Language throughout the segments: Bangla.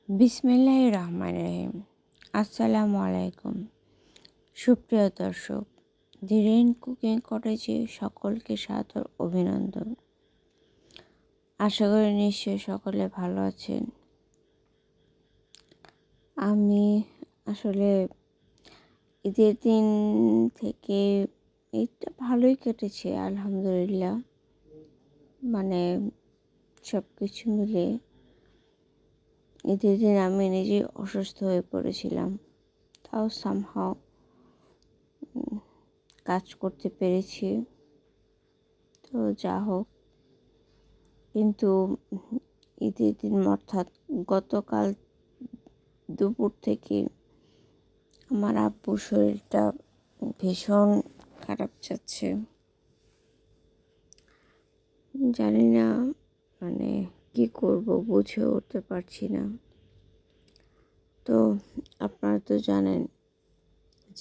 বিসমিল্লাহির রহমানির রহিম। আসসালামু আলাইকুম। সুপ্রিয় দর্শক, দি রেইন কুকিং কটেজে সকলকে সাদর অভিনন্দন। আশা করি নিশ্চয়ই সকলে ভালো আছেন। আমি আসলে ঈদের দিন থেকে ঈদটা ভালোই কেটেছে আলহামদুলিল্লাহ। মানে সব কিছু মিলে ঈদের দিন আমি নিজেই অসুস্থ হয়ে পড়েছিলাম, তাও সামহাও কাজ করতে পেরেছি। তো যা হোক, কিন্তু ঈদের দিন অর্থাৎ গতকাল দুপুর থেকে আমার আব্বুর শরীরটা ভীষণ খারাপ যাচ্ছে। জানি না মানে কি করব, বুঝে উঠতে পারছি না। তো আপনারা তো জানেন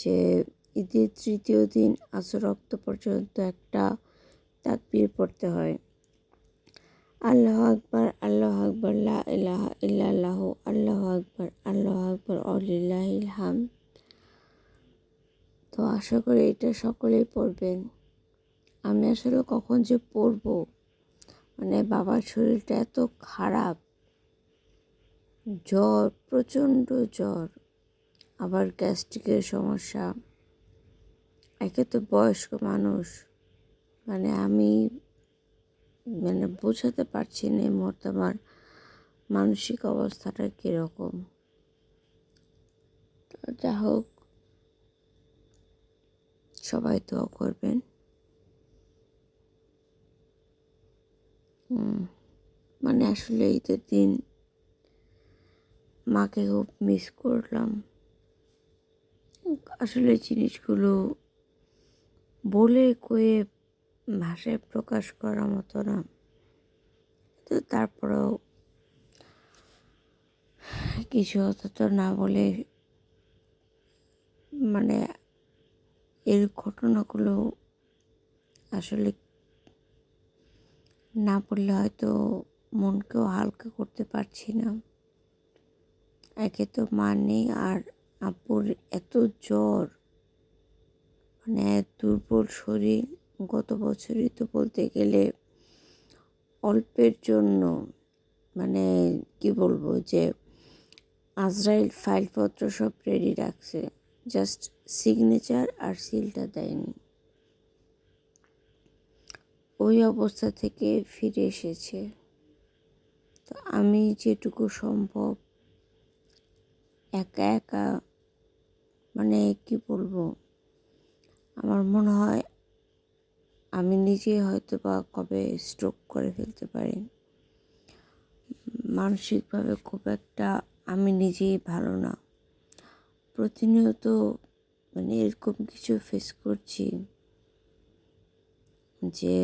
যে ঈদের তৃতীয় দিন আসর রক্ত পর্যন্ত একটা তাকবীর পড়তে হয়। আল্লাহু আকবার, আল্লাহু আকবার, লা ইলাহা ইল্লাল্লাহু, আল্লাহু আকবার ওয়ালিল্লাহিল হামদ। তো আশা করি এটা সকলেই পড়বেন। আমি আসলে কখন যে পড়ব, মানে বাবার শরীরটা এত খারাপ, জ্বর, প্রচণ্ড জ্বর, আবার গ্যাস্ট্রিকের সমস্যা। একে তো বয়স্ক মানুষ, মানে আমি বোঝাতে পারছি না এই মুহূর্তে আমার মানসিক অবস্থাটা কীরকম। তো যা হোক, সবাই দোয়া করবেন। আসলে ঈদের দিন মাকে খুব মিস করলাম। আসলে জিনিসগুলো বলে কয়ে ভাষায় প্রকাশ করার মতো না। তো তারপরেও কিছু অত না বলে, মানে এর ঘটনাগুলো আসলে না বললে হয়তো মনকেও হালকা করতে পারছি না। একে তো মা নেই, আর আব্বুর এত জ্বর, মানে দুর্বল শরীর। গত বছরই তো বলতে গেলে অল্পের জন্য, মানে কি বলবো, যে আজরাইল ফাইলপত্র সব রেডি রাখছে, জাস্ট সিগনেচার আর সিলটা দেয়নি। ওই অবস্থা থেকে ফিরে এসেছে। তো আমি যেটুকু সম্ভব একা একা, মানে কি বলবো, আমার মনে হয় আমি নিজে হয়তো বা কবে স্ট্রোক করে ফেলতে পারি। মানসিকভাবে খুব একটা আমি নিজেই ভালো না। প্রতিনিয়ত এরকম কিছু ফেস করছি যে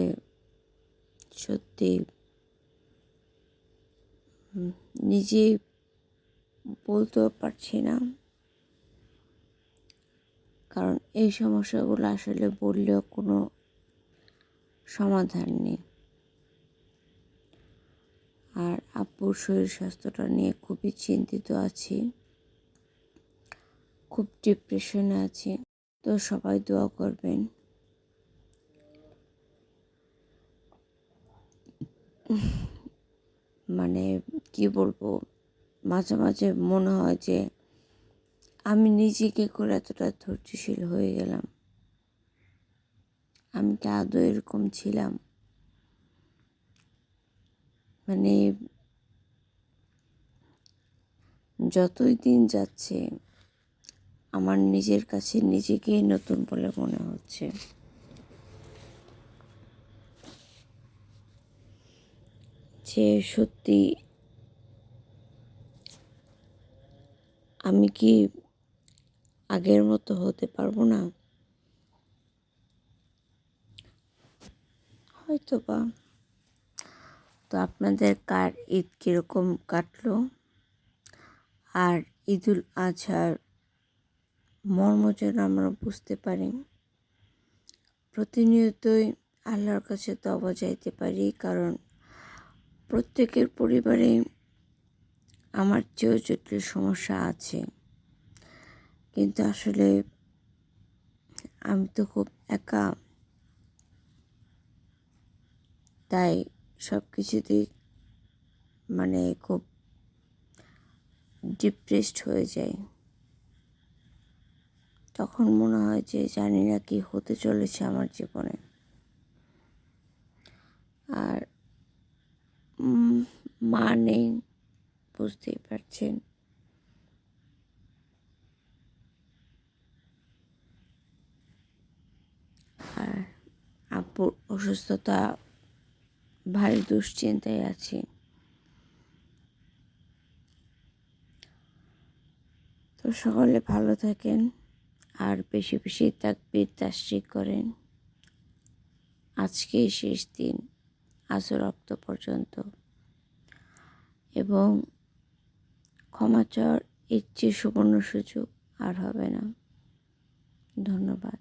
সত্যি নিজেই বলতেও পারছি না, কারণ এই সমস্যাগুলো আসলে বললেও কোনো সমাধান নেই। আর আব্বুর শরীর স্বাস্থ্যটা নিয়ে খুবই চিন্তিত আছি, খুব ডিপ্রেশনে আছি। তো সবাই দোয়া করবেন। কি বলবো, মাঝে মাঝে মনে হয় যে আমি নিজেকে করে এতটা ধৈর্যশীল হয়ে গেলাম। আমি কি আদৌ এরকম ছিলাম? যতই দিন যাচ্ছে আমার নিজের কাছে নিজেকেই নতুন বলে মনে হচ্ছে। যে সত্যি আমি কি আগের মতো হতে পারবো না? হয়তো বা। তো আপনাদের কার ঈদ কীরকম কাটলো, আর ঈদুল আজহার মর্ম যেন আমরা বুঝতে পারি। প্রতিনিয়তই আল্লাহর কাছে তওবা চাইতে পারি, কারণ প্রত্যেকের পরিবারে আমার চেয়েও জটিল সমস্যা আছে, কিন্তু আসলে আমি তো খুব একা, তাই সব কিছুতেই খুব ডিপ্রেসড হয়ে যায়। তখন মনে হয় যে জানি না কি হতে চলেছে আমার জীবনে। আর মা নেই, বুঝতেই পারছেন। আর আব্বুর অসুস্থতা, ভারী দুশ্চিন্তায় আছি। তো সকলে ভালো থাকেন আর বেশি বেশি তাকবীর তাশরিক করেন। আজকেই শেষ দিন, আসর রক্ত পর্যন্ত, এবং ক্ষমা চাওয়ার এর চেয়ে সুবর্ণ সুযোগ আর হবে না। ধন্যবাদ।